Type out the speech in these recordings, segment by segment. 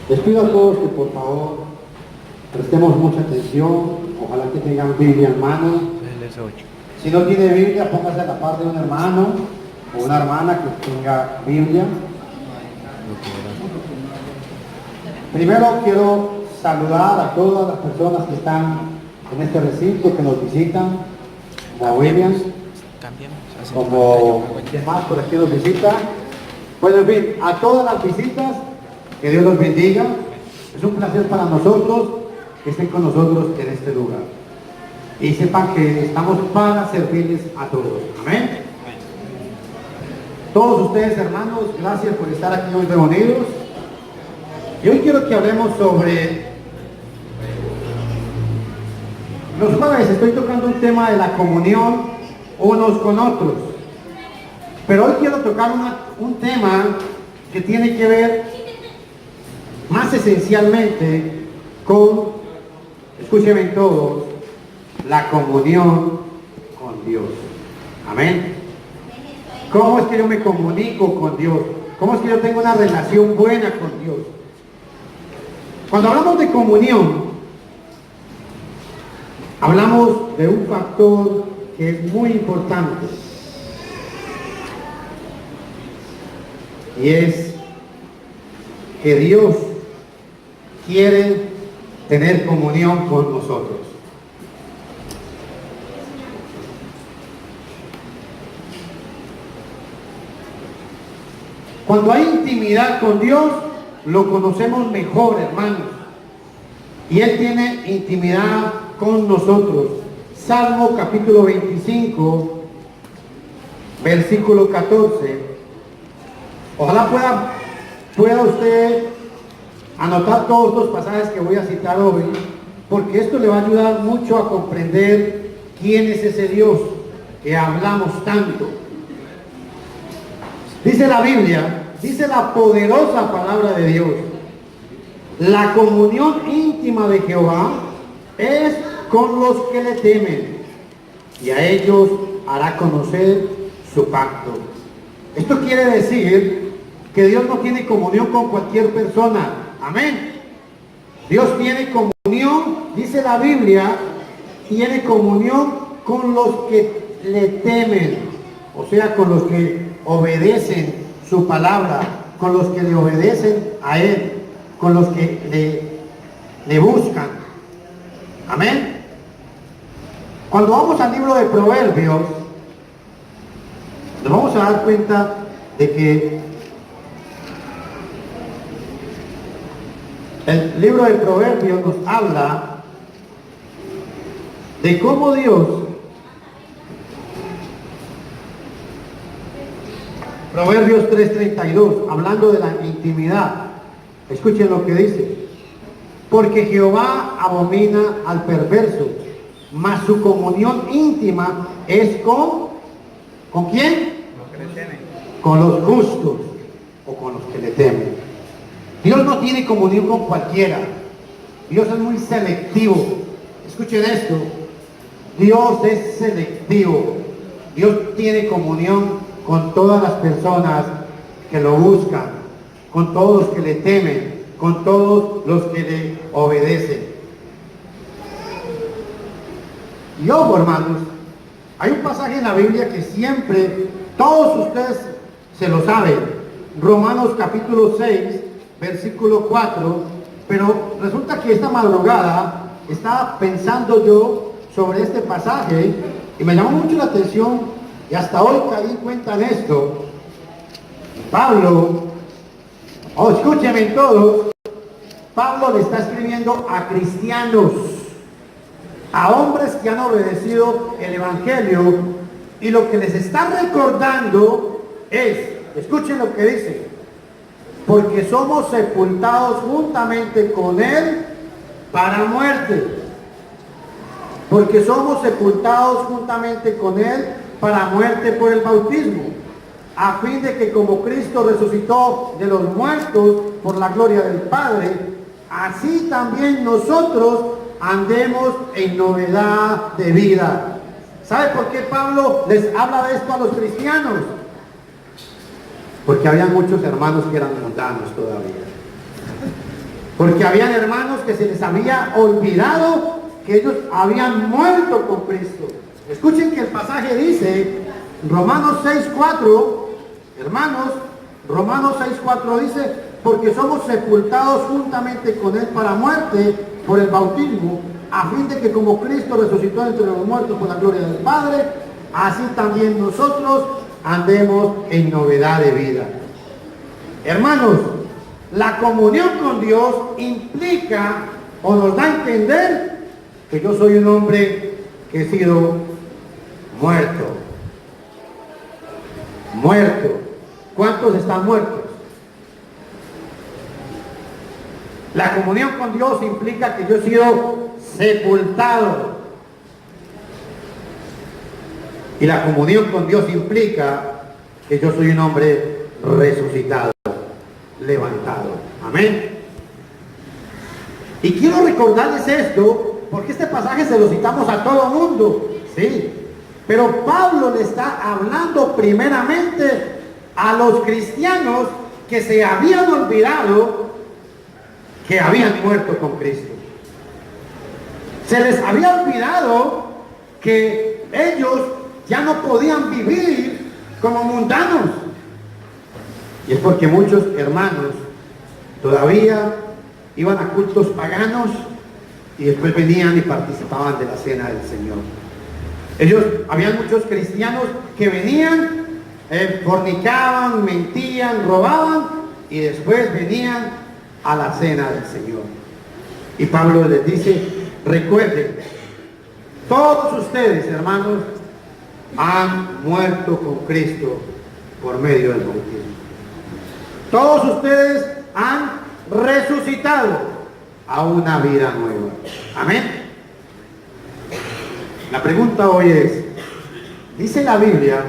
Les pido a todos que por favor prestemos mucha atención, ojalá que tengan Biblia en mano. Si no tiene Biblia, póngase a la par de un hermano o una hermana que tenga Biblia. Primero quiero saludar a todas las personas que están en este recinto, que nos visitan, como Williams, como quien más por aquí nos visita. Bueno, en fin, a todas las visitas, que Dios los bendiga. Es un placer para nosotros que estén con nosotros en este lugar. Y sepan que estamos para servirles a todos. Amén. Todos ustedes, hermanos, gracias por estar aquí hoy reunidos. Y hoy quiero que hablemos sobre... Los jueves estoy tocando un tema de la comunión unos con otros. Pero hoy quiero tocar un tema que tiene que ver más esencialmente con, escúchenme todos, la comunión con Dios. Amén. ¿Cómo es que yo me comunico con Dios? ¿Cómo es que yo tengo una relación buena con Dios? Cuando hablamos de comunión, hablamos de un factor que es muy importante. Y es que Dios quiere tener comunión con nosotros. Cuando hay intimidad con Dios, lo conocemos mejor, hermanos. Y Él tiene intimidad con nosotros. Salmo capítulo 25, versículo 14. Ojalá pueda usted anotar todos los pasajes que voy a citar hoy, porque esto le va a ayudar mucho a comprender quién es ese Dios que hablamos tanto. Dice la Biblia, dice la poderosa palabra de Dios: la comunión íntima de Jehová es con los que le temen, y a ellos hará conocer su pacto. Esto quiere decir que Dios no tiene comunión con cualquier persona. Amén. Dios tiene comunión, dice la Biblia, tiene comunión con los que le temen, o sea, con los que obedecen su palabra, con los que le obedecen a Él, con los que le buscan. Amén. Cuando vamos al libro de Proverbios, nos vamos a dar cuenta de que el libro de Proverbios nos habla de cómo Dios, Proverbios 3:32, hablando de la intimidad, escuchen lo que dice: porque Jehová abomina al perverso, mas su comunión íntima es ¿con quién? Con los justos o con los que le temen. Dios no tiene comunión con cualquiera. Dios es muy selectivo. Escuchen esto. Dios es selectivo. Dios tiene comunión con todas las personas que lo buscan, con todos los que le temen, con todos los que le obedecen. Y ojo, hermanos, hay un pasaje en la Biblia que siempre, todos ustedes se lo saben. Romanos capítulo 6, versículo 4, pero resulta que esta madrugada estaba pensando yo sobre este pasaje y me llamó mucho la atención y hasta hoy caí en cuenta en esto. Pablo, escúchenme todos, Pablo le está escribiendo a cristianos, a hombres que han obedecido el Evangelio, y lo que les está recordando es, escuchen lo que dice: porque somos sepultados juntamente con Él para muerte. Porque somos sepultados juntamente con Él para muerte por el bautismo, a fin de que como Cristo resucitó de los muertos por la gloria del Padre, así también nosotros andemos en novedad de vida. ¿Sabe por qué Pablo les habla de esto a los cristianos? Porque había muchos hermanos que eran mundanos todavía. Porque habían hermanos que se les había olvidado que ellos habían muerto con Cristo. Escuchen que el pasaje dice, Romanos 6:4, hermanos, Romanos 6:4 dice, porque somos sepultados juntamente con Él para muerte por el bautismo, a fin de que como Cristo resucitó entre los muertos por la gloria del Padre, así también nosotros andemos en novedad de vida. Hermanos, la comunión con Dios implica o nos da a entender que yo soy un hombre que he sido muerto. Muerto. ¿Cuántos están muertos? La comunión con Dios implica que yo he sido sepultado. Y la comunión con Dios implica que yo soy un hombre resucitado, levantado. Amén. Y quiero recordarles esto, porque este pasaje se lo citamos a todo mundo, sí. Pero Pablo le está hablando primeramente a los cristianos que se habían olvidado que habían muerto con Cristo. Se les había olvidado que ellos ya no podían vivir como mundanos. Y es porque muchos hermanos todavía iban a cultos paganos y después venían y participaban de la cena del Señor. Habían muchos cristianos que venían, fornicaban, mentían, robaban y después venían a la cena del Señor. Y Pablo les dice, recuerden, todos ustedes, hermanos, han muerto con Cristo por medio del bautismo. Todos ustedes han resucitado a una vida nueva. Amén. La pregunta hoy es, dice la Biblia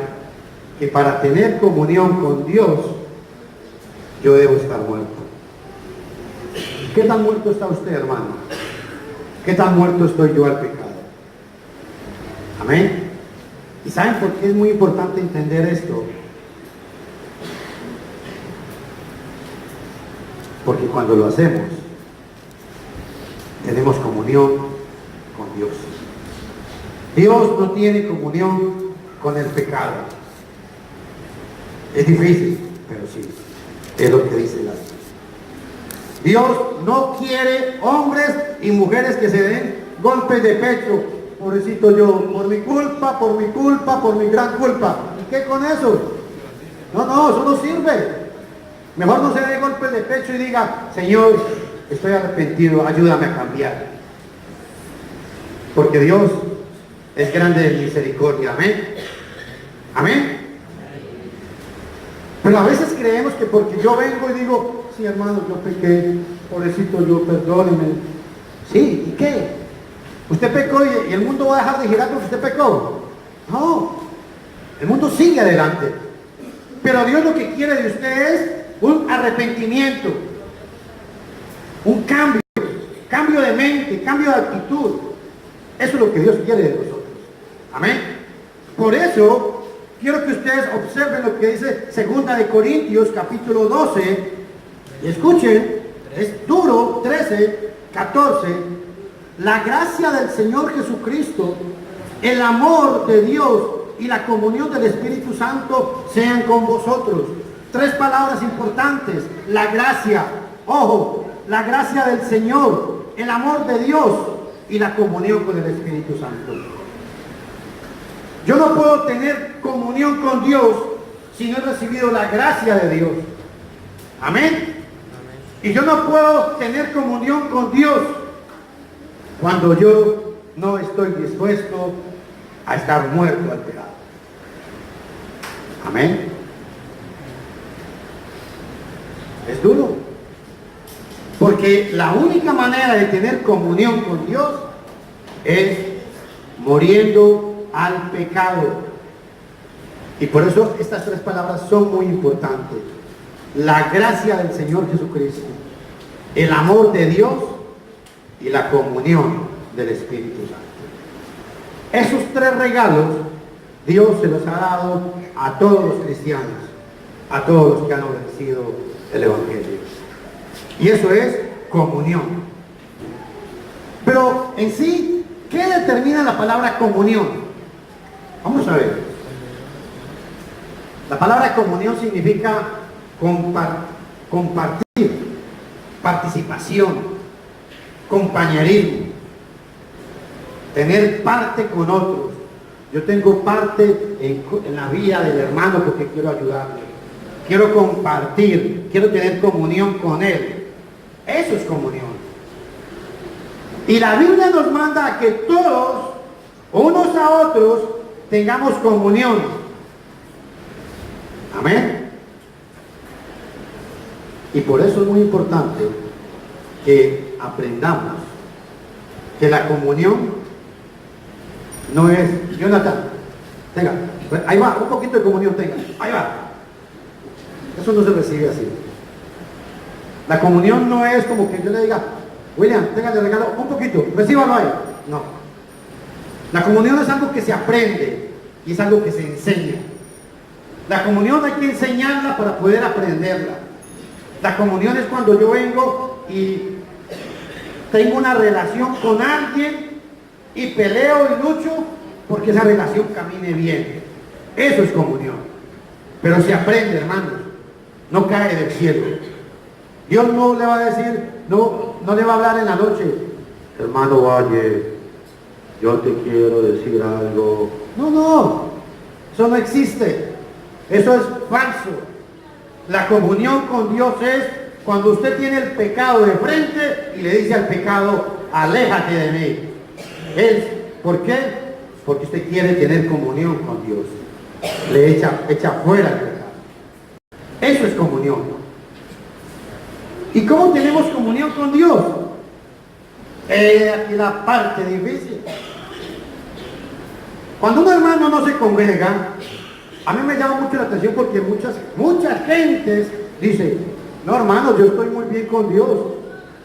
que para tener comunión con Dios yo debo estar muerto. ¿Qué tan muerto está usted, hermano? ¿Qué tan muerto estoy yo al pecado? Amén. ¿Y saben por qué es muy importante entender esto? Porque cuando lo hacemos, tenemos comunión con Dios. Dios no tiene comunión con el pecado. Es difícil, pero sí, es lo que dice la Biblia. Dios no quiere hombres y mujeres que se den golpes de pecho. Pobrecito yo, por mi culpa, por mi culpa, por mi gran culpa. ¿Y qué con eso? No, eso no sirve. Mejor no se dé golpes de pecho y diga, Señor, estoy arrepentido, ayúdame a cambiar. Porque Dios es grande de misericordia. Amén. Amén. Pero a veces creemos que porque yo vengo y digo, sí, hermano, yo pequé, pobrecito yo, perdóneme. Sí, ¿y qué? Usted pecó y el mundo va a dejar de girar porque usted pecó. No, el mundo sigue adelante. Pero Dios lo que quiere de usted es un arrepentimiento, un cambio de mente, cambio de actitud. Eso es lo que Dios quiere de nosotros. Amén. Por eso quiero que ustedes observen lo que dice 2 de Corintios capítulo 12. Y escuchen, es duro, 13, 14. La gracia del Señor Jesucristo, el amor de Dios y la comunión del Espíritu Santo sean con vosotros. 3 palabras importantes. La gracia, ojo, la gracia del Señor, el amor de Dios y la comunión con el Espíritu Santo. Yo no puedo tener comunión con Dios si no he recibido la gracia de Dios. Amén. Y yo no puedo tener comunión con Dios cuando yo no estoy dispuesto a estar muerto al pecado. Amén. Es duro. Porque la única manera de tener comunión con Dios es muriendo al pecado. Y por eso estas 3 palabras son muy importantes. La gracia del Señor Jesucristo, el amor de Dios y la comunión del Espíritu Santo. Esos 3 regalos Dios se los ha dado a todos los cristianos, a todos los que han obedecido el Evangelio. Y eso es comunión. Pero en sí, ¿qué determina la palabra comunión? Vamos a ver. La palabra comunión significa compartir, participación, compañerismo, tener parte con otros. Yo tengo parte en la vida del hermano porque quiero ayudarle, quiero compartir, quiero tener comunión con él. Eso es comunión. Y la Biblia nos manda a que todos, unos a otros, tengamos comunión. Amén. Y por eso es muy importante que aprendamos que la comunión no es, Jonathan, tenga, ahí va, un poquito de comunión tenga, ahí va. Eso no se recibe así. La comunión no es como que yo le diga, William, tenga de regalo un poquito, recíbalo ahí. No. La comunión es algo que se aprende y es algo que se enseña. La comunión hay que enseñarla para poder aprenderla. La comunión es cuando yo vengo y tengo una relación con alguien y peleo y lucho porque esa relación camine bien. Eso es comunión. Pero se aprende, hermanos. No cae del cielo. Dios no le va a decir, no le va a hablar en la noche, hermano Valle, yo te quiero decir algo. No, eso no existe. Eso es falso. La comunión con Dios es cuando usted tiene el pecado de frente y le dice al pecado, aléjate de mí. ¿Por qué? Porque usted quiere tener comunión con Dios. Le echa fuera el pecado. Eso es comunión. ¿Y cómo tenemos comunión con Dios? Aquí la parte difícil. Cuando un hermano no se congrega, a mí me llama mucho la atención porque muchas gentes dicen, no hermano, yo estoy muy bien con Dios.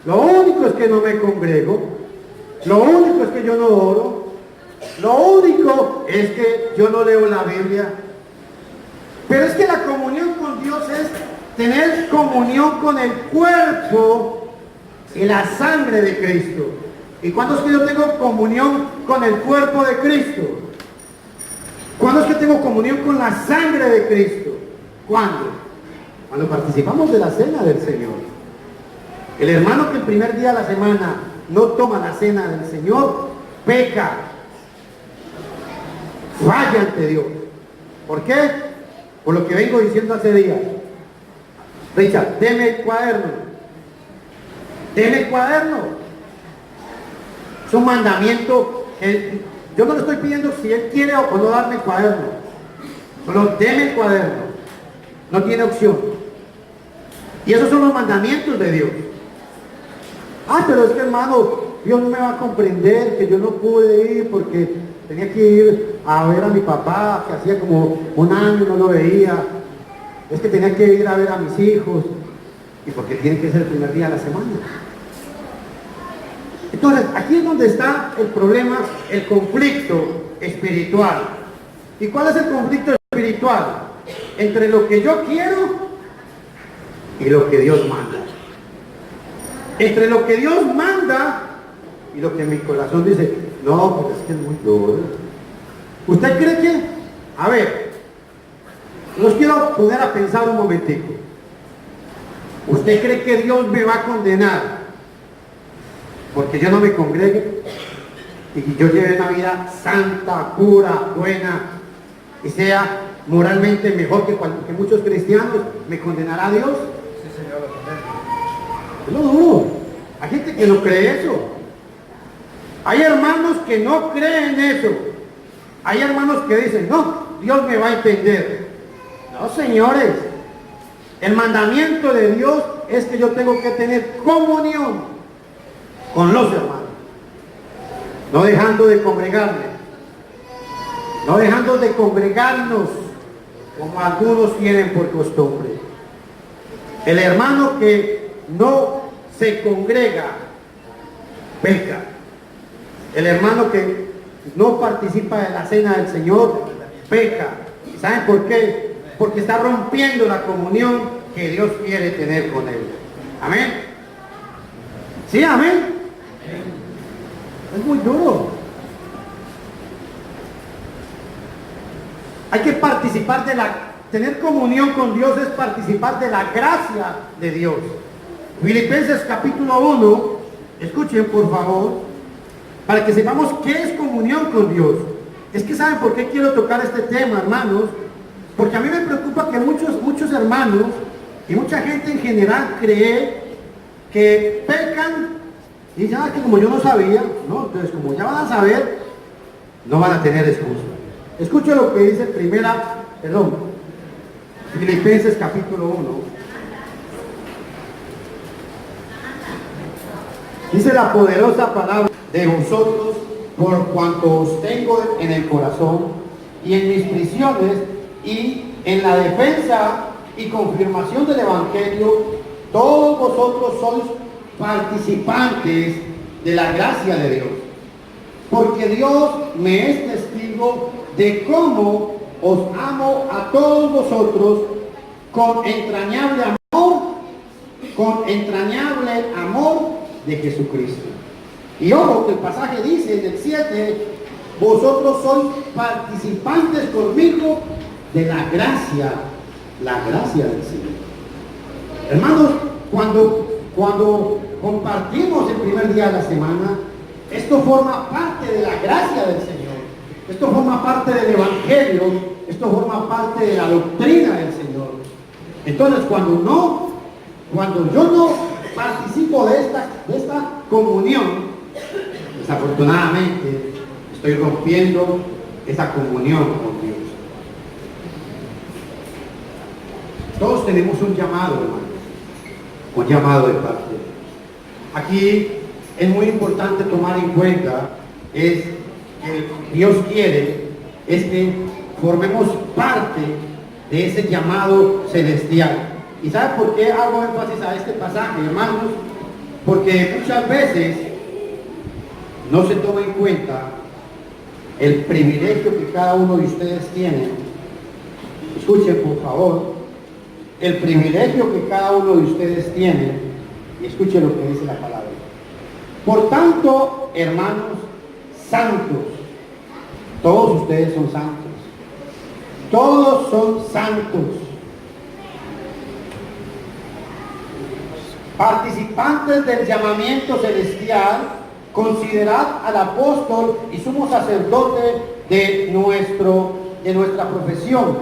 Lo único es que no me congrego. Lo único es que yo no oro. Lo único es que yo no leo la Biblia. Pero es que la comunión con Dios es tener comunión con el cuerpo y la sangre de Cristo. ¿Y cuándo es que yo tengo comunión con el cuerpo de Cristo? ¿Cuándo es que tengo comunión con la sangre de Cristo? ¿Cuándo? Cuando participamos de la cena del Señor. El hermano que el primer día de la semana no toma la cena del Señor, peca, falla ante Dios. ¿Por qué? Por lo que vengo diciendo hace días. Richard, deme el cuaderno. Deme el cuaderno. Es un mandamiento. Yo no le estoy pidiendo si él quiere o no darme el cuaderno. Solo deme el cuaderno. No tiene opción. Y esos son los mandamientos de Dios. Pero es que hermano, Dios no me va a comprender que yo no pude ir porque tenía que ir a ver a mi papá, que hacía como un año no lo veía. Es que tenía que ir a ver a mis hijos. Y porque tiene que ser el primer día de la semana. Entonces, aquí es donde está el problema, el conflicto espiritual. ¿Y cuál es el conflicto espiritual? Entre lo que yo quiero y lo que Dios manda. Entre lo que Dios manda y lo que mi corazón dice, no, pues es que es muy duro. ¿Usted cree que? A ver, los quiero poner a pensar un momentico. ¿Usted cree que Dios me va a condenar porque yo no me congregue y yo lleve una vida santa, pura, buena y sea moralmente mejor que muchos cristianos? ¿Me condenará Dios? Sí, Señor, Yo lo dudo. Hay gente que no cree eso. Hay hermanos que no creen eso. Hay hermanos que dicen, no, Dios me va a entender. No, señores. El mandamiento de Dios es que yo tengo que tener comunión con los hermanos. No dejando de congregarme. No dejando de congregarnos como algunos tienen por costumbre. El hermano que no se congrega, peca. El hermano que no participa de la cena del Señor, peca. ¿Saben por qué? Porque está rompiendo la comunión que Dios quiere tener con él. Amén. ¿Sí, amén? Es muy duro. Hay que participar tener comunión con Dios es participar de la gracia de Dios. Filipenses capítulo 1, escuchen por favor, para que sepamos qué es comunión con Dios. Es que ¿saben por qué quiero tocar este tema, hermanos? Porque a mí me preocupa que muchos hermanos y mucha gente en general cree que pecan y ya que como yo no sabía, ¿no? Entonces como ya van a saber, no van a tener excusa. Escuchen lo que dice Filipenses capítulo 1. Dice la poderosa palabra de vosotros, por cuanto os tengo en el corazón y en mis prisiones y en la defensa y confirmación del Evangelio, todos vosotros sois participantes de la gracia de Dios. Porque Dios me es testigo de cómo os amo a todos vosotros con entrañable amor de Jesucristo. Y ojo que el pasaje dice en el 7, vosotros sois participantes conmigo de la gracia del Señor. Hermanos, cuando compartimos el primer día de la semana, esto forma parte de la gracia del Señor. Esto forma parte del Evangelio, esto forma parte de la doctrina del Señor. Entonces, cuando yo no participo de esta comunión, desafortunadamente estoy rompiendo esa comunión con Dios. Todos tenemos un llamado, hermanos, un llamado de parte. Aquí es muy importante tomar en cuenta es que Dios quiere es que formemos parte de ese llamado celestial. ¿Y sabe por qué hago énfasis a este pasaje, hermanos? Porque muchas veces no se toma en cuenta el privilegio que cada uno de ustedes tiene. Escuchen por favor, el privilegio que cada uno de ustedes tiene, y escuchen lo que dice la palabra. Por tanto, hermanos santos, todos ustedes son santos, todos son santos, participantes del llamamiento celestial, considerad al apóstol y sumo sacerdote de nuestra profesión,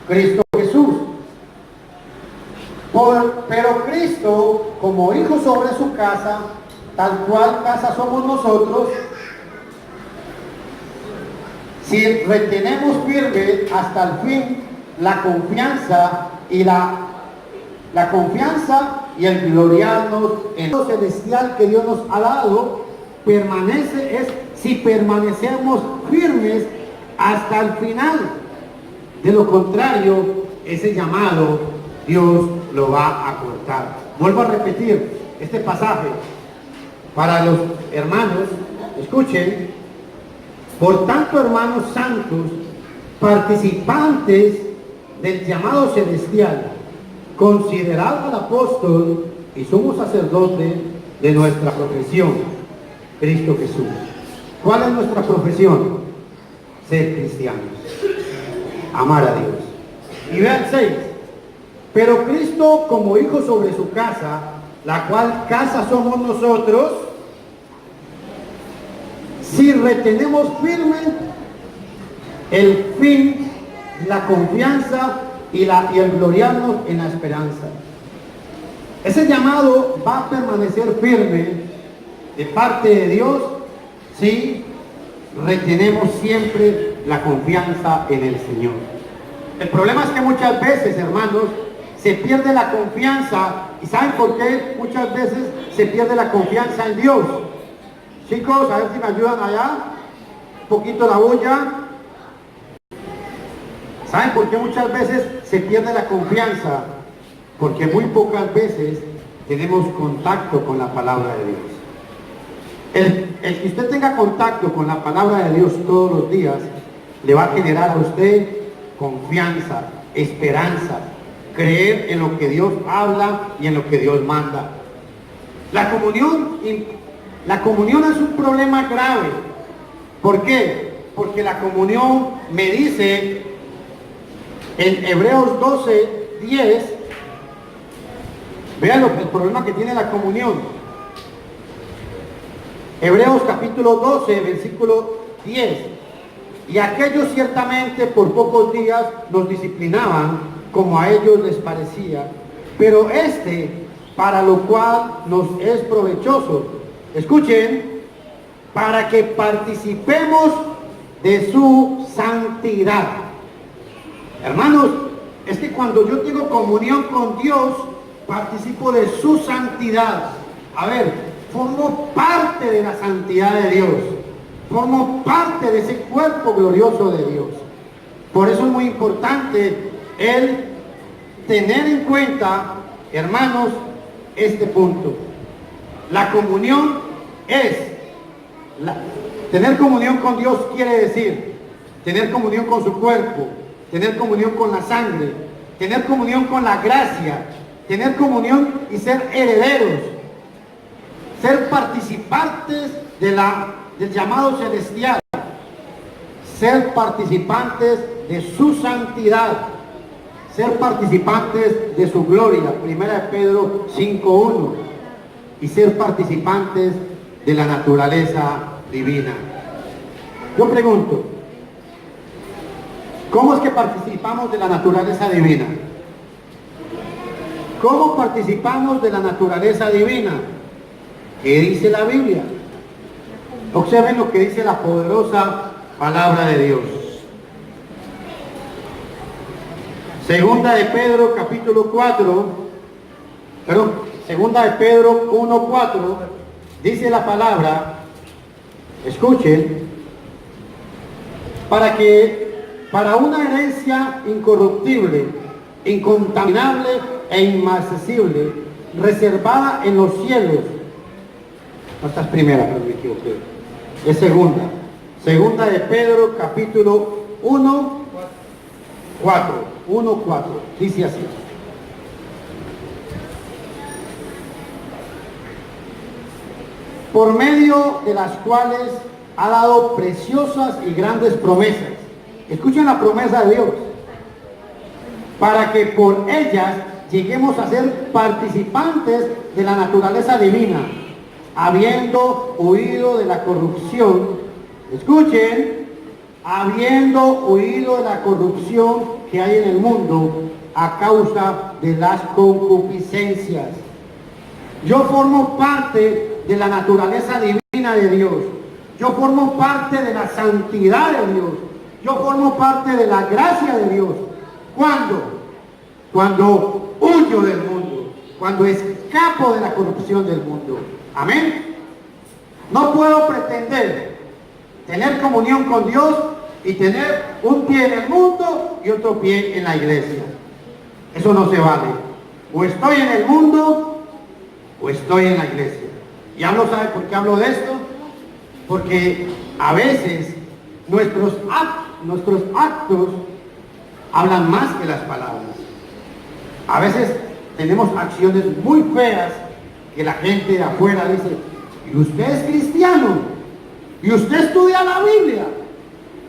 Cristo Jesús. Pero Cristo, como hijo sobre su casa, tal cual casa somos nosotros, si retenemos firme hasta el fin la confianza y el gloriarnos en lo celestial que Dios nos ha dado, si permanecemos firmes hasta el final. De lo contrario, ese llamado Dios lo va a cortar. Vuelvo a repetir este pasaje para los hermanos. Escuchen: por tanto, hermanos santos, participantes del llamado celestial, considerad al apóstol y sumo sacerdote de nuestra profesión, Cristo Jesús. ¿Cuál es nuestra profesión? Ser cristianos, amar a Dios. Y vean 6. Pero Cristo, como hijo sobre su casa, la cual casa somos nosotros, si retenemos firme el fin, la confianza y el gloriarnos en la esperanza. Ese llamado va a permanecer firme de parte de Dios si retenemos siempre la confianza en el Señor. El problema es que muchas veces, hermanos, se pierde la confianza. ¿Y saben por qué muchas veces se pierde la confianza en Dios? Chicos, a ver si me ayudan allá. Un poquito la bulla. ¿Saben por qué muchas veces se pierde la confianza? Porque muy pocas veces tenemos contacto con la palabra de Dios. El que usted tenga contacto con la palabra de Dios todos los días, le va a generar a usted confianza, esperanza, creer en lo que Dios habla y en lo que Dios manda. La comunión es un problema grave. ¿Por qué? Porque la comunión me dice en Hebreos 12:10, vean el problema que tiene la comunión. Hebreos capítulo 12, versículo 10. Y aquellos ciertamente por pocos días nos disciplinaban como a ellos les parecía, pero para lo cual nos es provechoso, escuchen, para que participemos de su santidad. Hermanos, es que cuando yo tengo comunión con Dios, participo de su santidad. A ver, formo parte de la santidad de Dios. Formo parte de ese cuerpo glorioso de Dios. Por eso es muy importante el tener en cuenta, hermanos, este punto. La comunión tener comunión con Dios quiere decir tener comunión con su cuerpo, tener comunión con la sangre, tener comunión con la gracia, tener comunión y ser herederos, ser participantes del llamado celestial, ser participantes de su santidad, ser participantes de su gloria, 1 Pedro 5:1, y ser participantes de la naturaleza divina. Yo pregunto, ¿cómo es que participamos de la naturaleza divina? ¿Cómo participamos de la naturaleza divina? ¿Qué dice la Biblia? Observen lo que dice la poderosa palabra de Dios. Segunda de Pedro capítulo 4, segunda de Pedro 1:4, dice la palabra, escuchen, para una herencia incorruptible, incontaminable e inmarcesible, reservada en los cielos. No, esta es primera, pero me equivoqué. Es segunda. Segunda de Pedro capítulo 1:4. Dice así. Por medio de las cuales ha dado preciosas y grandes promesas. Escuchen la promesa de Dios. Para que por ellas lleguemos a ser participantes de la naturaleza divina, habiendo huido de la corrupción. Escuchen, habiendo huido de la corrupción que hay en el mundo a causa de las concupiscencias. Yo formo parte de la naturaleza divina de Dios. Yo formo parte de la santidad de Dios. Yo formo parte de la gracia de Dios. ¿Cuándo? Cuando huyo del mundo. Cuando escapo de la corrupción del mundo. Amén. No puedo pretender tener comunión con Dios y tener un pie en el mundo y otro pie en la iglesia. Eso no se vale. O estoy en el mundo o estoy en la iglesia. ¿Y sabe por qué hablo de esto? Porque a veces nuestros actos hablan más que las palabras. A veces tenemos acciones muy feas que la gente de afuera dice, ¿y usted es cristiano? ¿Y usted estudia la Biblia?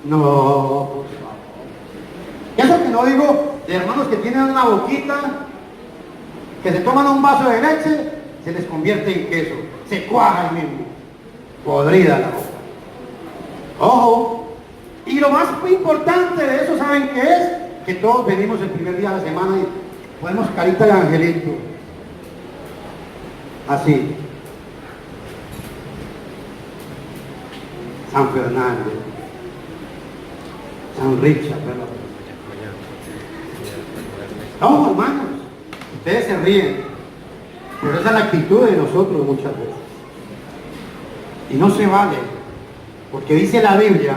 No, por favor. Eso que no digo de hermanos que tienen una boquita, que se toman un vaso de leche, se les convierte en queso, se cuaja el mismo, podrida la boca. Ojo, y lo más importante de eso, ¿saben qué es? Que todos venimos el primer día de la semana y ponemos carita de angelito, así, San Fernando, San Richard, ¿verdad? No, hermanos, ustedes se ríen, pero esa es la actitud de nosotros muchas veces. Y no se vale, porque dice la Biblia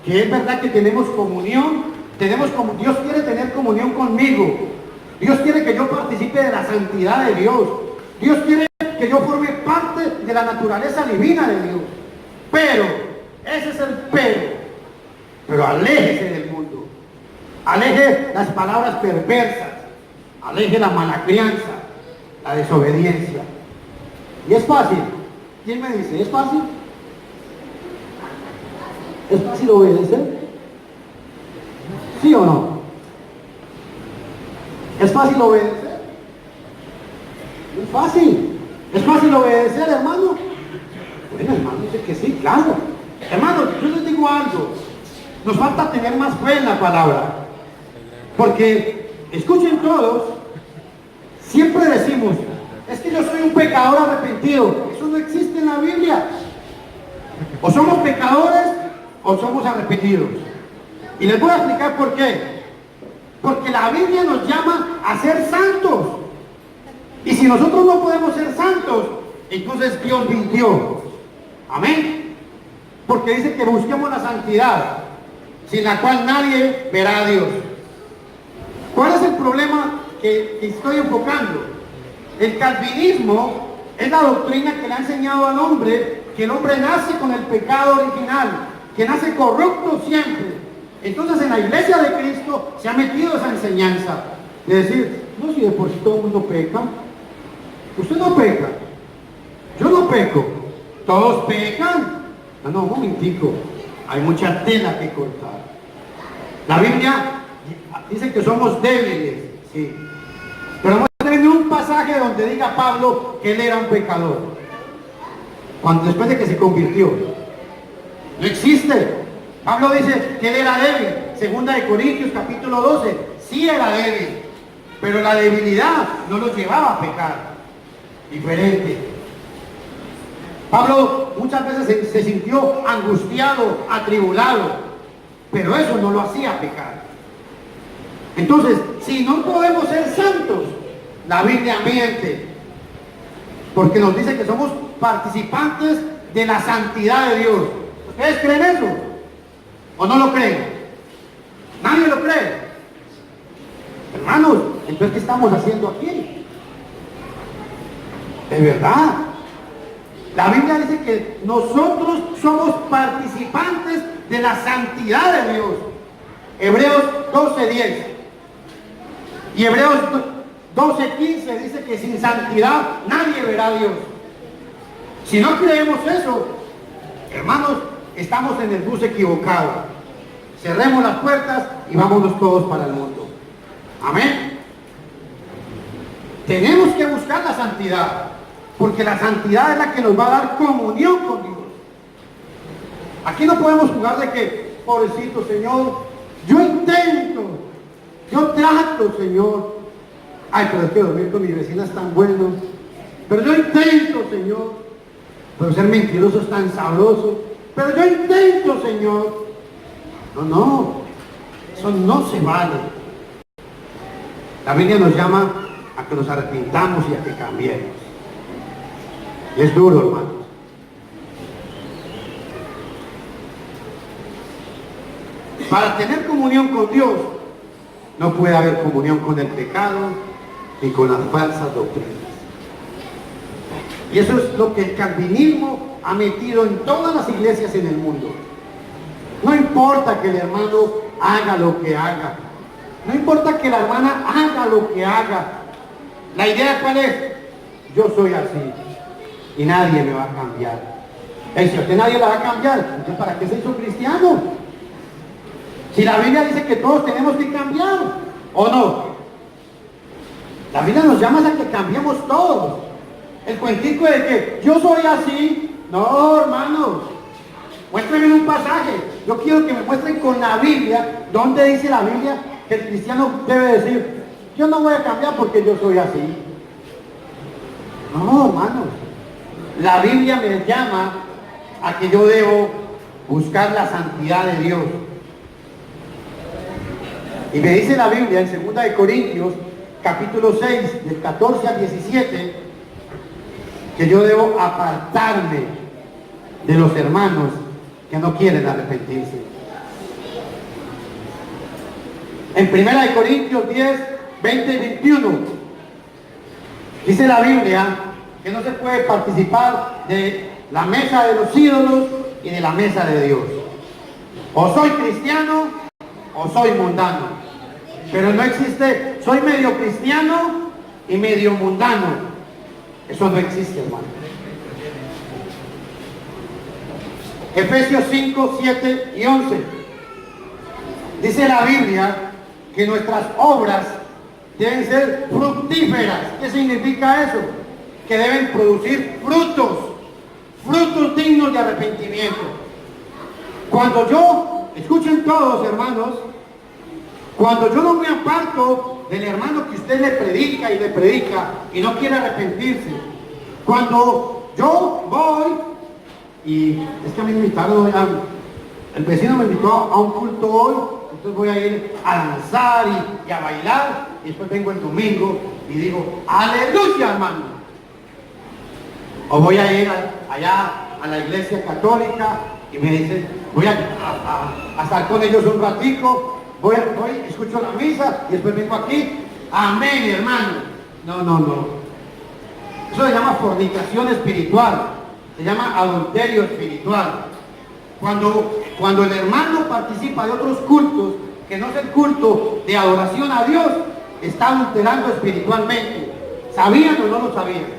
que es verdad que tenemos comunión, Dios quiere tener comunión conmigo. Dios quiere que yo participe de la santidad de Dios. Dios quiere que yo forme parte de la naturaleza divina de Dios. Pero, ese es el pero aléjese del mundo. Aleje las palabras perversas. Aleje la mala crianza, la desobediencia. Y es fácil. ¿Quién me dice? ¿Es fácil? ¿Es fácil obedecer? ¿Sí o no? ¿Es fácil obedecer? Es fácil. ¿Es fácil obedecer, hermano? Bueno, hermano, dice que sí, claro. Hermano, yo les digo algo. Nos falta tener más fe en la palabra. Porque, escuchen todos, siempre decimos, es que yo soy un pecador arrepentido. Eso no existe en la Biblia. O somos pecadores o somos arrepentidos. Y les voy a explicar por qué. Porque la Biblia nos llama a ser santos. Y si nosotros no podemos ser santos, entonces Dios mintió. Amén. Porque dice que busquemos la santidad, sin la cual nadie verá a Dios. ¿Cuál es el problema que estoy enfocando? El calvinismo es la doctrina que le ha enseñado al hombre que el hombre nace con el pecado original, que nace corrupto siempre. Entonces en la iglesia de Cristo se ha metido esa enseñanza de decir, no, si de por sí todo el mundo peca. Usted no peca, yo no peco, todos pecan. No, un momentico, hay mucha tela que cortar. La Biblia dice que somos débiles, sí, pero vamos a tener un pasaje donde diga Pablo que él era un pecador, después de que se convirtió. No existe. Pablo dice que él era débil. Segunda de Corintios capítulo 12, sí era débil, pero la debilidad no lo llevaba a pecar. Diferente. Pablo muchas veces se sintió angustiado, atribulado, pero eso no lo hacía pecar. Entonces, si no podemos ser santos, la Biblia miente, porque nos dice que somos participantes de la santidad de Dios. ¿Ustedes creen eso? ¿O no lo creen? ¿Nadie lo cree? Hermanos, entonces ¿qué estamos haciendo aquí? De verdad. La Biblia dice que nosotros somos participantes de la santidad de Dios. Hebreos 12:10 y Hebreos 12:15 dice que sin santidad nadie verá a Dios. Si no creemos eso, hermanos, estamos en el bus equivocado. Cerremos las puertas y vámonos todos para el mundo. Amén. Tenemos que buscar la santidad, porque la santidad es la que nos va a dar comunión con Dios. Aquí no podemos jugar de que, pobrecito Señor, yo intento, yo trato, Señor. Ay, pero es que dormir con mi vecina es tan bueno. Pero yo intento, Señor. Pero ser mentiroso es tan sabroso. Pero yo intento, Señor. No, eso no se vale. La Biblia nos llama a que nos arrepintamos y a que cambiemos. Y es duro, hermanos. Para tener comunión con Dios, no puede haber comunión con el pecado ni con las falsas doctrinas. Y eso es lo que el calvinismo ha metido en todas las iglesias en el mundo. No importa que el hermano haga lo que haga. No importa que la hermana haga lo que haga. La idea cuál es: yo soy así y nadie me va a cambiar. Si a usted nadie la va a cambiar, entonces ¿para qué se hizo cristiano? Si la Biblia dice que todos tenemos que cambiar, ¿o no? La Biblia nos llama a que cambiemos todos. El cuentico de que yo soy así, no, hermanos. Muéstrenme un pasaje. Yo quiero que me muestren con la Biblia dónde dice la Biblia que el cristiano debe decir: yo no voy a cambiar porque yo soy así. No, hermanos. La Biblia me llama a que yo debo buscar la santidad de Dios. Y me dice la Biblia en 2 de Corintios, capítulo 6, del 14 al 17, que yo debo apartarme de los hermanos que no quieren arrepentirse. En 1 de Corintios 10, 20 y 21, dice la Biblia que no se puede participar de la mesa de los ídolos y de la mesa de Dios. O soy cristiano o soy mundano. Pero no existe, soy medio cristiano y medio mundano. Eso no existe, hermano. Efesios 5, 7 y 11. Dice la Biblia que nuestras obras deben ser fructíferas. ¿Qué significa eso? Que deben producir frutos, frutos dignos de arrepentimiento. Cuando yo, escuchen todos, hermanos, cuando yo no me aparto del hermano que usted le predica y no quiere arrepentirse, cuando yo voy, y es que a mí me invitaron, el vecino me invitó a un culto hoy, entonces voy a ir a danzar y a bailar, y después vengo el domingo y digo, aleluya, hermano. O voy a ir allá a la iglesia católica y me dicen, voy a estar con ellos un ratico, voy, escucho la misa y después vengo aquí, amén, hermano. No. Eso se llama fornicación espiritual, se llama adulterio espiritual. Cuando el hermano participa de otros cultos, que no es el culto de adoración a Dios, está adulterando espiritualmente. ¿Sabían o no lo sabían?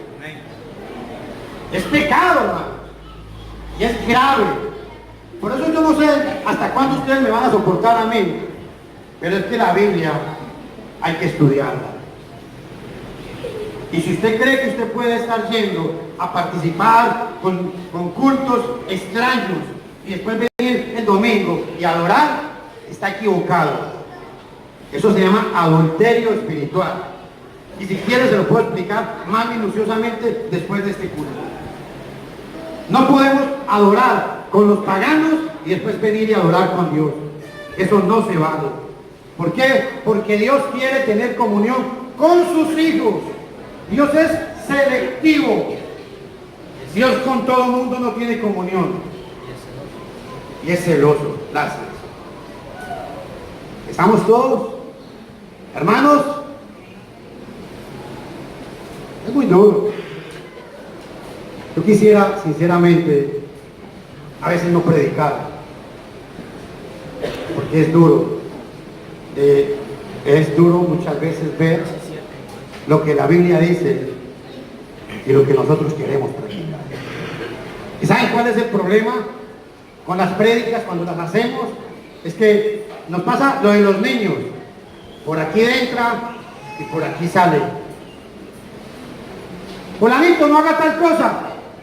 Es pecado, hermano. Y es grave. Por eso yo no sé hasta cuándo ustedes me van a soportar a mí. Pero es que la Biblia hay que estudiarla. Y si usted cree que usted puede estar yendo a participar con cultos extraños y después venir el domingo y adorar, está equivocado. Eso se llama adulterio espiritual. Y si quiere se lo puedo explicar más minuciosamente después de este culto. No podemos adorar con los paganos y después venir y adorar con Dios. Eso no se vale. ¿Por qué? Porque Dios quiere tener comunión con sus hijos. Dios es selectivo. Dios con todo el mundo no tiene comunión. Y es celoso. Gracias. ¿Estamos todos? Hermanos, es muy duro. Yo quisiera, sinceramente, a veces no predicar, porque es duro. Es duro muchas veces ver lo que la Biblia dice y lo que nosotros queremos predicar. ¿Y saben cuál es el problema con las prédicas cuando las hacemos? Es que nos pasa lo de los niños. Por aquí entra y por aquí sale. Fulanito, no haga tal cosa.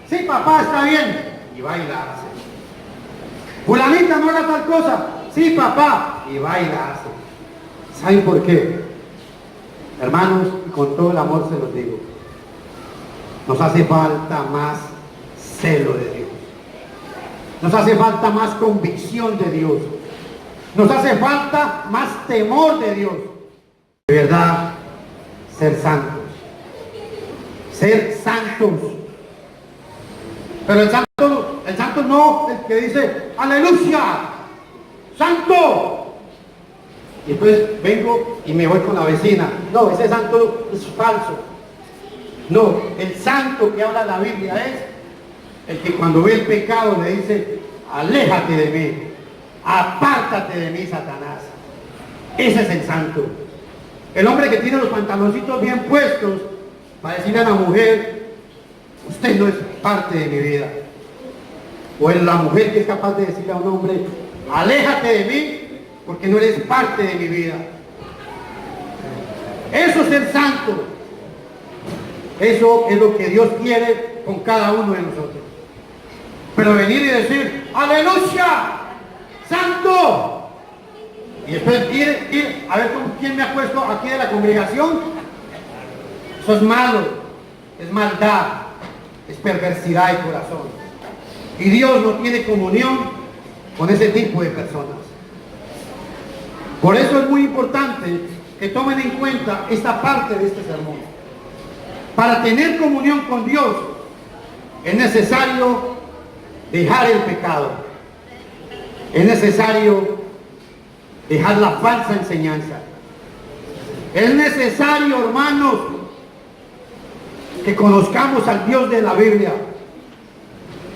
Sí, papá, está bien. Y va y la hace. Fulanita, no haga tal cosa. Sí, papá. Y va y la hace. ¿Saben por qué? Hermanos, con todo el amor se los digo. Nos hace falta más celo de Dios. Nos hace falta más convicción de Dios. Nos hace falta más temor de Dios. De verdad, ser santos. Ser santos. Pero el santo no, el que dice, aleluya, santo. Y después vengo y me voy con la vecina. No, ese santo es falso. No, el santo que habla la Biblia es el que cuando ve el pecado le dice, aléjate de mí, apártate de mí, Satanás. Ese es el santo. El hombre que tiene los pantaloncitos bien puestos para decirle a la mujer, usted no es parte de mi vida. O es la mujer que es capaz de decirle a un hombre, aléjate de mí porque no eres parte de mi vida. Eso es ser santo. Eso es lo que Dios quiere con cada uno de nosotros. Pero venir y decir, aleluya, santo. Y después ir a ver con quién me ha puesto aquí de la congregación. Eso es malo, es maldad, es perversidad de corazón. Y Dios no tiene comunión con ese tipo de personas. Por eso es muy importante que tomen en cuenta esta parte de este sermón. Para tener comunión con Dios es necesario dejar el pecado. Es necesario dejar la falsa enseñanza. Es necesario, hermanos, que conozcamos al Dios de la Biblia.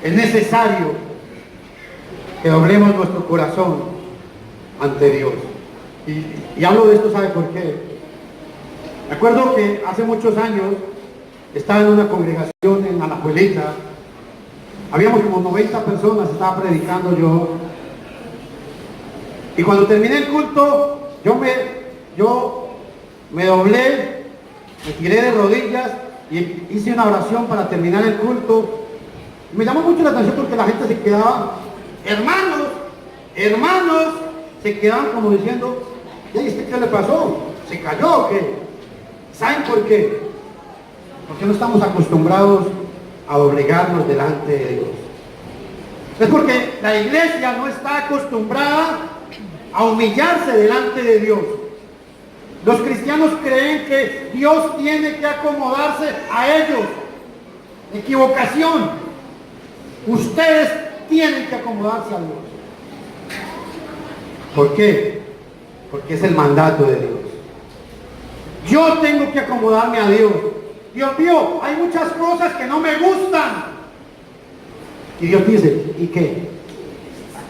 Es necesario que doblemos nuestro corazón ante Dios. Y hablo de esto, ¿sabe por qué? Me acuerdo que hace muchos años estaba en una congregación en Alajuelita. Habíamos como 90 personas, estaba predicando yo. Y cuando terminé el culto, yo me doblé, me tiré de rodillas y hice una oración para terminar el culto. Me llamó mucho la atención porque la gente se quedaba, hermanos, se quedaban como diciendo, ¿y qué le pasó? ¿Se cayó o qué? ¿Saben por qué? Porque no estamos acostumbrados a doblegarnos delante de Dios. Es porque la iglesia no está acostumbrada a humillarse delante de Dios. Los cristianos creen que Dios tiene que acomodarse a ellos. Equivocación. Ustedes tienen que acomodarse a Dios. ¿Por qué? Porque es el mandato de Dios. Yo tengo que acomodarme a Dios. Dios mío, hay muchas cosas que no me gustan. Y Dios dice, ¿y qué?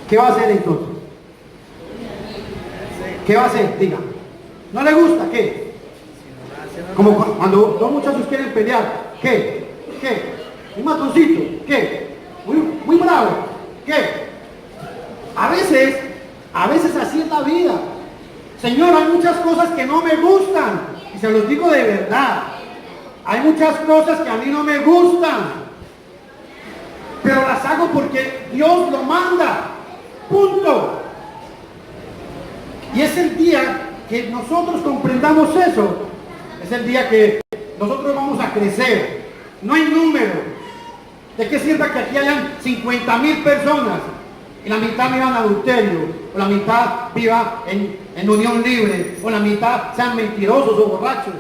¿Qué va a hacer entonces? ¿Qué va a hacer? Diga. ¿No le gusta? ¿Qué? Como cuando dos muchachos quieren pelear. ¿Qué? Un matoncito. ¿Qué? Muy bravo. ¿Qué? A veces así es la vida. Señor, hay muchas cosas que no me gustan. Y se los digo de verdad. Hay muchas cosas que a mí no me gustan. Pero las hago porque Dios lo manda. Punto. Y es el día que nosotros comprendamos eso. Es el día que nosotros vamos a crecer. No hay número. ¿De qué sirve que aquí hayan 50,000 personas y la mitad vivan adulterio, o la mitad viva en unión libre, o la mitad sean mentirosos o borrachos?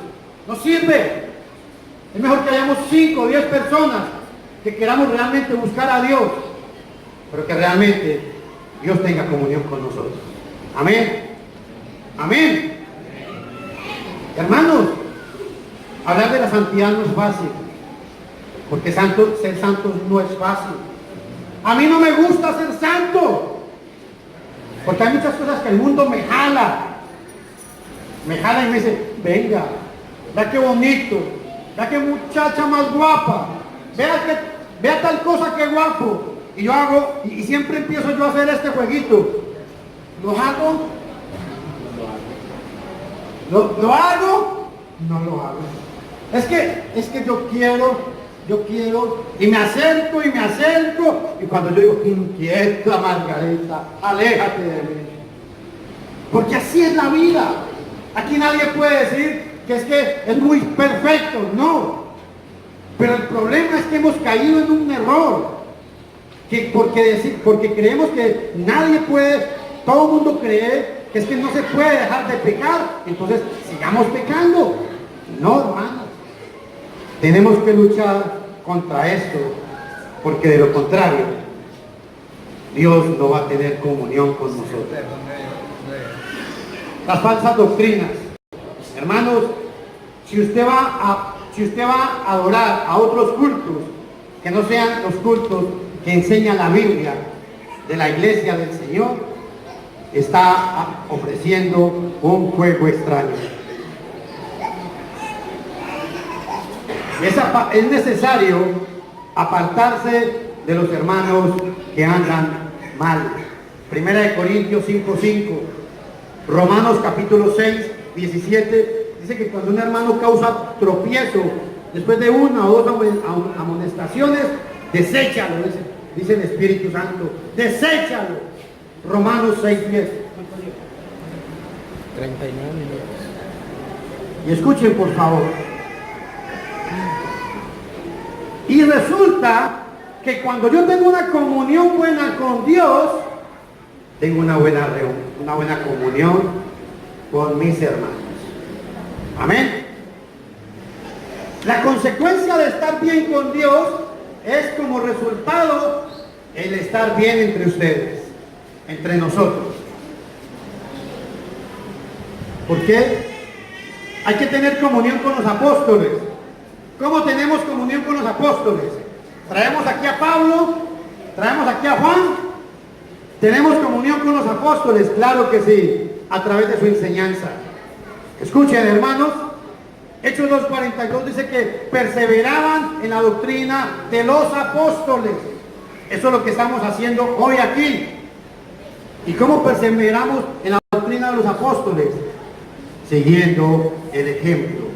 No sirve. Es mejor que hayamos 5 o 10 personas que queramos realmente buscar a Dios, pero que realmente Dios tenga comunión con nosotros. Amén. Amén. Hermanos, hablar de la santidad no es fácil, porque ser santos no es fácil. A mí no me gusta ser santo, porque hay muchas cosas que el mundo me jala y me dice, venga, vea qué bonito, vea qué muchacha más guapa, vea tal cosa que guapo. Y yo hago, y siempre empiezo yo a hacer este jueguito. ¿Lo hago? ¿Lo hago? No lo hago. Es que yo quiero, y me acerco, y cuando yo digo, inquieta Margarita, aléjate de mí. Porque así es la vida. Aquí nadie puede decir que es muy perfecto, no. Pero el problema es que hemos caído en un error. Porque creemos que nadie puede, todo el mundo cree que es que no se puede dejar de pecar, entonces sigamos pecando. No, hermanos. Tenemos que luchar contra esto, porque de lo contrario, Dios no va a tener comunión con nosotros. Las falsas doctrinas. Hermanos, si usted va a adorar a otros cultos, que no sean los cultos que enseña la Biblia de la iglesia del Señor, está ofreciendo un juego extraño. Es necesario apartarse de los hermanos que andan mal. Primera de Corintios 5:5, Romanos capítulo 6:17, dice que cuando un hermano causa tropiezo, después de 1 o 2 amonestaciones, deséchalo, dice el Espíritu Santo, deséchalo. Romanos 6:10. 39 minutos. Y escuchen por favor. Y resulta que cuando yo tengo una comunión buena con Dios, tengo una buena comunión con mis hermanos. Amén. La consecuencia de estar bien con Dios es como resultado el estar bien entre ustedes, entre nosotros. ¿Por qué? Hay que tener comunión con los apóstoles. ¿Cómo tenemos comunión con los apóstoles? Traemos aquí a Pablo, traemos aquí a Juan. ¿Tenemos comunión con los apóstoles? Claro que sí, a través de su enseñanza. Escuchen, hermanos, Hechos 2:42 dice que perseveraban en la doctrina de los apóstoles. Eso es lo que estamos haciendo hoy aquí. ¿Y cómo perseveramos en la doctrina de los apóstoles? Siguiendo el ejemplo,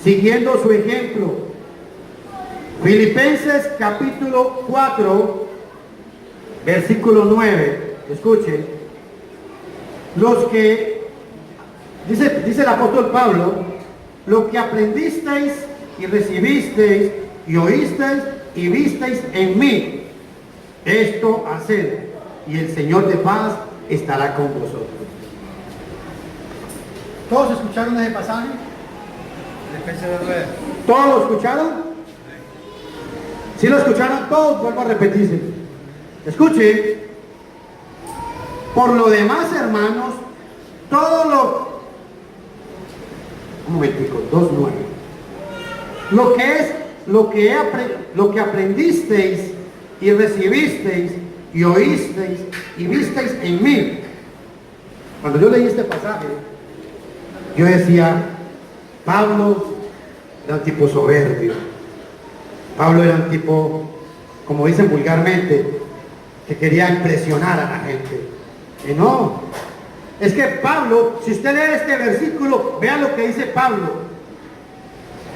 siguiendo su ejemplo. Filipenses capítulo 4, versículo 9. Escuchen. Los que, dice el apóstol Pablo, lo que aprendisteis y recibisteis y oísteis y visteis en mí, esto haced, y el Señor de paz estará con vosotros. ¿Todos escucharon ese pasaje? ¿Todos lo escucharon? Si lo escucharon todos, vuelvo a repetirse. Escuche. Por lo demás, hermanos, todo un momentico, 2:9. Lo que aprendisteis y recibisteis y oísteis y visteis en mí. Cuando yo leí este pasaje, yo decía, Pablo era un tipo soberbio. Pablo era un tipo, como dicen vulgarmente, que quería impresionar a la gente. Y no, es que Pablo, si usted lee este versículo, vea lo que dice Pablo.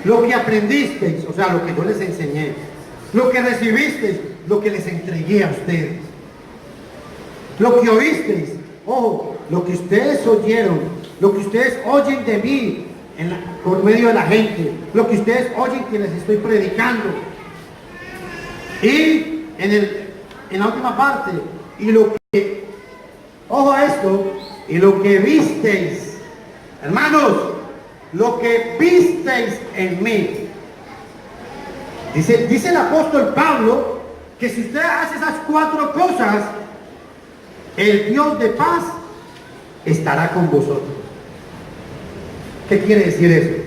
Lo que aprendisteis, o sea, lo que yo les enseñé, lo que recibisteis, lo que les entregué a ustedes, lo que oísteis, ojo, lo que ustedes oyeron, lo que ustedes oyen de mí por medio de la gente, lo que ustedes oyen que les estoy predicando. Y en la última parte, y lo que, ojo a esto, y lo que visteis, hermanos, lo que visteis en mí. Dice el apóstol Pablo que si usted hace esas 4 cosas, el Dios de paz estará con vosotros. ¿Qué quiere decir eso?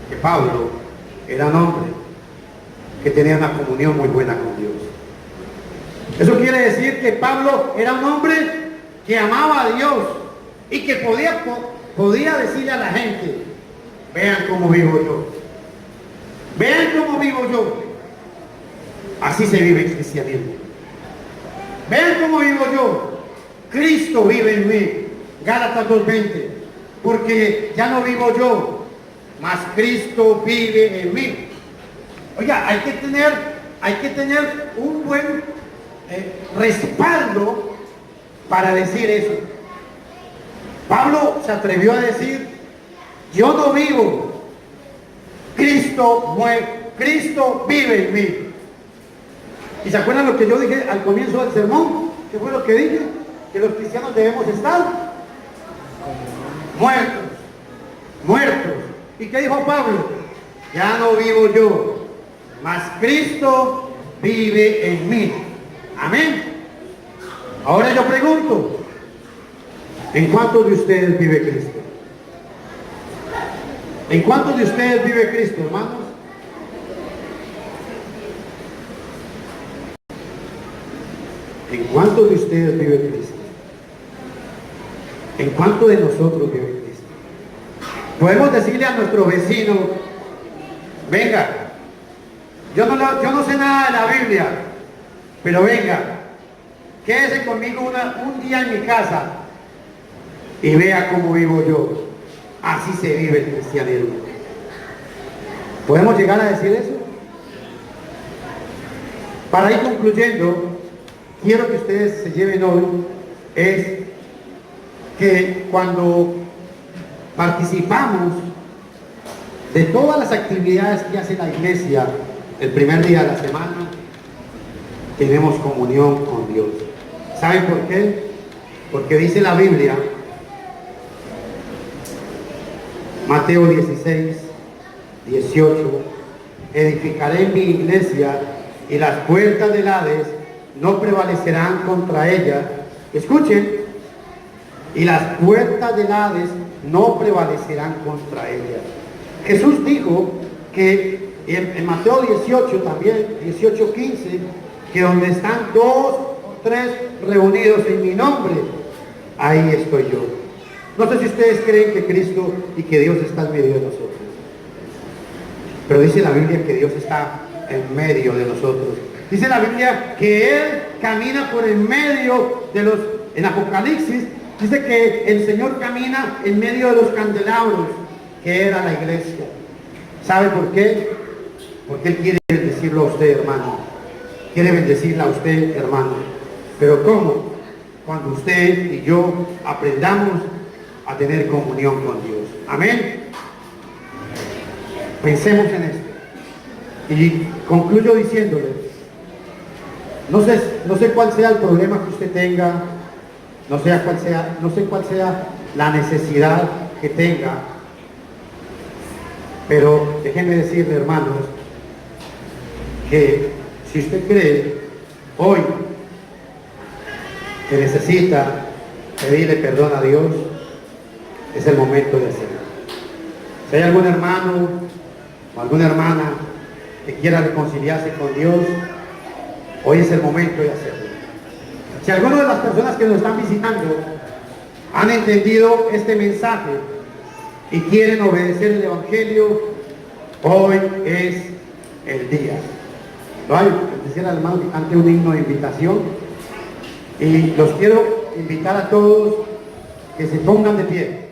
Que Pablo era un hombre que tenía una comunión muy buena con Dios. Eso quiere decir que Pablo era un hombre que amaba a Dios y que podía decirle a la gente, vean cómo vivo yo, vean cómo vivo yo. Así se vive el cristianismo. Vean cómo vivo yo. Cristo vive en mí. Gálatas 2:20. Porque ya no vivo yo, mas Cristo vive en mí. Oiga, hay que tener un buen respaldo para decir eso. Pablo se atrevió a decir, yo no vivo, Cristo vive en mí. ¿Y se acuerdan lo que yo dije al comienzo del sermón? ¿Qué fue lo que dije? Que los cristianos debemos estar muertos. ¿Y qué dijo Pablo? Ya no vivo yo, mas Cristo vive en mí. Amén. Ahora yo pregunto, ¿en cuántos de ustedes vive Cristo? ¿En cuántos de ustedes vive Cristo, hermanos? ¿En cuántos de ustedes vive Cristo? ¿En cuántos de nosotros vive Cristo? Podemos decirle a nuestro vecino, venga, yo no sé nada de la Biblia, pero venga, quédese conmigo un día en mi casa y vea cómo vivo yo. Así se vive el cristianismo. ¿Podemos llegar a decir eso? Para ir concluyendo, quiero que ustedes se lleven hoy es que cuando participamos de todas las actividades que hace la iglesia el primer día de la semana, tenemos comunión con Dios. ¿Saben por qué? Porque dice la Biblia, Mateo 16, 18, edificaré mi iglesia y las puertas del Hades no prevalecerán contra ella. Escuchen, y las puertas del Hades no prevalecerán contra ella. Jesús dijo que en Mateo 18 también, 18:15, que donde están 2 o 3 reunidos en mi nombre, ahí estoy yo. No sé si ustedes creen que Cristo y que Dios está en medio de nosotros. Pero dice la Biblia que Dios está en medio de nosotros. Dice la Biblia que Él camina por el medio de los, en Apocalipsis, dice que el Señor camina en medio de los candelabros, que era la iglesia. ¿Sabe por qué? Porque Él quiere bendecirlo a usted, hermano. Quiere bendecirla a usted, hermano. Pero ¿cómo? Cuando usted y yo aprendamos a tener comunión con Dios. Amén. Pensemos en esto. Y concluyo diciéndole, no sé cuál sea el problema que usted tenga, no sé cuál sea la necesidad que tenga, pero déjenme decirle, hermanos, que si usted cree hoy que necesita pedirle perdón a Dios, es el momento de hacerlo. Si hay algún hermano o alguna hermana que quiera reconciliarse con Dios, hoy es el momento de hacerlo. Si algunas de las personas que nos están visitando han entendido este mensaje y quieren obedecer el Evangelio, hoy es el día. Quisiera al hermano que cante un himno de invitación y los quiero invitar a todos que se pongan de pie.